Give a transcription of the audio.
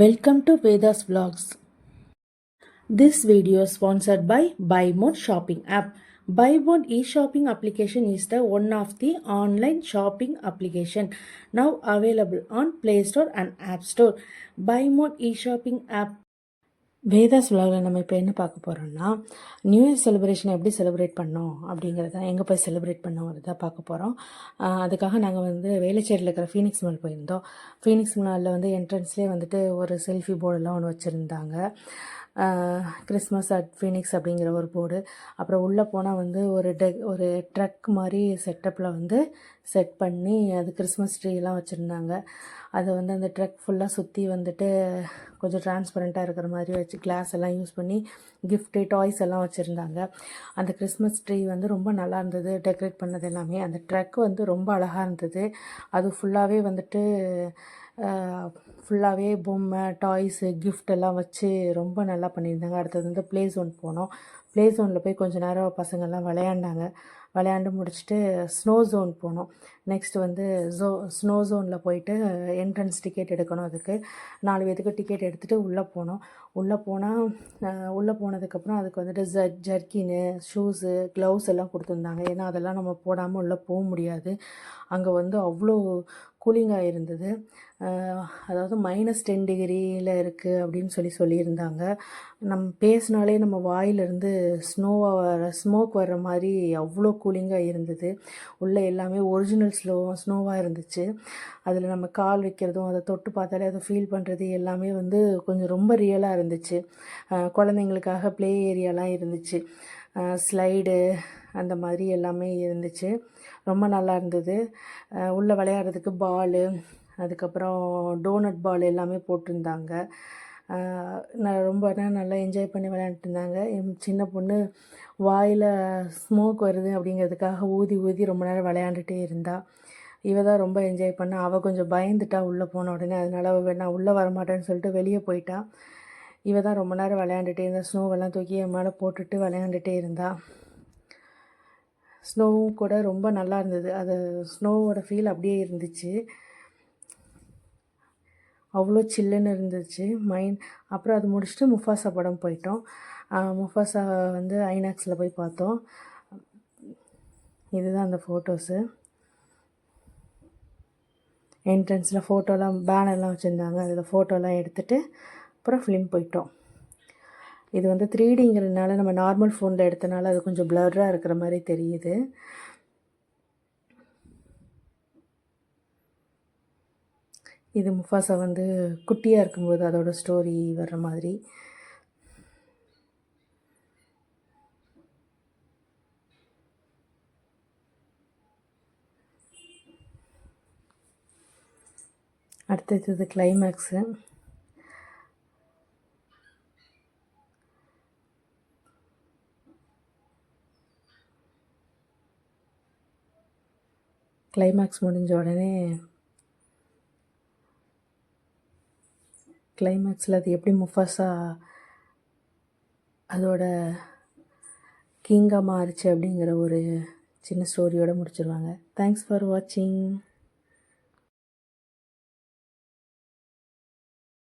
Welcome to Vedas Vlogs. This video is sponsored by BuyMode shopping app. BuyMode e-shopping application is the one of the online shopping application now available on Play Store and App Store. BuyMode e-shopping app Vedas விலாகில் நம்ம இப்போ என்ன பார்க்க போகிறோம்னா new year celebration எப்படி celebrate பண்ணோம் அப்படிங்கிறத எங்கே போய் செலிப்ரேட் பண்ணோங்கிறத பார்க்க போகிறோம். அதுக்காக நாங்கள் வேளச்சேரியில் இருக்கிற ஃபீனிக்ஸ் மால் போயிருந்தோம். ஃபீனிக்ஸ் மாலில் என்ட்ரன்ஸ்லேயே ஒரு செல்ஃபி போர்டெல்லாம் ஒன்று வச்சுருந்தாங்க. கிறிஸ்மஸ் அட் ஃபீனிக்ஸ் அப்படிங்கிற ஒரு போர்டு. அப்புறம் உள்ளே போனால் ஒரு ட்ரக் மாதிரி செட்டப்பில் செட் பண்ணி அது கிறிஸ்மஸ் ட்ரீலாம் வச்சுருந்தாங்க. அதை அந்த ட்ரக் ஃபுல்லாக சுற்றி கொஞ்சம் டிரான்ஸ்பரண்ட்டாக இருக்கிற மாதிரி வச்சு கிளாஸ் எல்லாம் யூஸ் பண்ணி கிஃப்ட்டு டாய்ஸ் எல்லாம் வச்சுருந்தாங்க. அந்த கிறிஸ்மஸ் ட்ரீ ரொம்ப நல்லா இருந்தது. டெக்கரேட் பண்ணது எல்லாமே அந்த ட்ரக் ரொம்ப அழகாக இருந்தது. அது ஃபுல்லாகவே பொம்மை டாய்ஸு கிஃப்ட் எல்லாம் வச்சு ரொம்ப நல்லா பண்ணியிருந்தாங்க. அடுத்தது ப்ளே ஜோன் போனோம். ப்ளே ஜோனில் போய் கொஞ்சம் நேரம் பசங்கள்லாம் விளையாண்டு முடிச்சுட்டு ஸ்னோ ஜோன் போனோம். நெக்ஸ்ட்டு ஸ்னோ ஜோனில் போயிட்டு என்ட்ரன்ஸ் டிக்கெட் எடுக்கணும். அதுக்கு 4 பேருக்கு டிக்கெட் எடுத்துகிட்டு உள்ளே போனதுக்கப்புறம் அதுக்கு ஜர்க்கின்னு ஷூஸு க்ளவுஸ் எல்லாம் கொடுத்துருந்தாங்க. ஏன்னா அதெல்லாம் நம்ம போடாமல் உள்ளே போக முடியாது. அங்கே அவ்வளோ கூலிங்காக இருந்தது. அதாவது -10 டிகிரியில் இருக்குது அப்படின்னு சொல்லியிருந்தாங்க. நம்ம பேசினாலே நம்ம வாயிலிருந்து ஸ்மோக் வர்ற மாதிரி அவ்வளோ கூலிங்காக இருந்தது. உள்ளே எல்லாமே ஒரிஜினல் ஸ்னோவாக இருந்துச்சு. அதில் நம்ம கால் வைக்கிறதும் அதை தொட்டு பார்த்தாலே அதை ஃபீல் பண்ணுறது எல்லாமே கொஞ்சம் ரொம்ப ரியலாக இருந்துச்சு. குழந்தைங்களுக்காக ப்ளே ஏரியாலாம் இருந்துச்சு. ஸ்லைடு அந்த மாதிரி எல்லாமே இருந்துச்சு. ரொம்ப நல்லா இருந்தது. உள்ளே விளையாடுறதுக்கு பாலு, அதுக்கப்புறம் டோனட் பால் எல்லாமே போட்டிருந்தாங்க. நான் ரொம்ப நல்லா என்ஜாய் பண்ணி விளையாண்டுட்டு இருந்தாங்க. என் சின்ன பொண்ணு வாயில் ஸ்மோக் வருது அப்படிங்கிறதுக்காக ஊதி ரொம்ப நேரம் விளையாண்டுட்டே இருந்தா. தான் ரொம்ப என்ஜாய் பண்ணா. அவள் கொஞ்சம் பயந்துட்டா உள்ளே போன உடனே. அதனால் நான் உள்ளே வரமாட்டேன்னு சொல்லிட்டு வெளியே போயிட்டா. தான் ரொம்ப நேரம் விளையாண்டுட்டே இருந்தா. ஸ்னோவெல்லாம் தூக்கி என் மேலே போட்டுட்டு விளையாண்டுட்டே இருந்தா. ஸ்னோவும் கூட ரொம்ப நல்லா இருந்தது. அது ஸ்னோவோட ஃபீல் அப்படியே இருந்துச்சு. அவ்வளோ சில்லுன்னு இருந்துச்சு அப்புறம் அது முடிச்சுட்டு முஃபாசா படம் போயிட்டோம். முஃபாசா ஐநாக்ஸில் போய் பார்த்தோம். இதுதான் அந்த ஃபோட்டோஸு. என்ட்ரன்ஸில் ஃபோட்டோலாம் பேனர்லாம் வச்சுருந்தாங்க. அதில் ஃபோட்டோலாம் எடுத்துகிட்டு அப்புறம் ஃபிலிம் போயிட்டோம். இது 3Dங்கிறதுனால நம்ம நார்மல் ஃபோனில் எடுத்தனால அது கொஞ்சம் ப்ளர்ராக இருக்கிற மாதிரி தெரியுது. இது முஃபாசா குட்டியாக இருக்கும்போது அதோட ஸ்டோரி வர்ற மாதிரி. அடுத்தது கிளைமேக்ஸு. கிளைமேக்ஸ் முடிஞ்ச உடனே கிளைமேக்ஸில் அது எப்படி முஃபாசா அதோட கிங்காக மாறுச்சு அப்படிங்கிற ஒரு சின்ன ஸ்டோரியோடு முடிச்சிருவாங்க. தேங்க்ஸ் ஃபார் வாட்சிங்.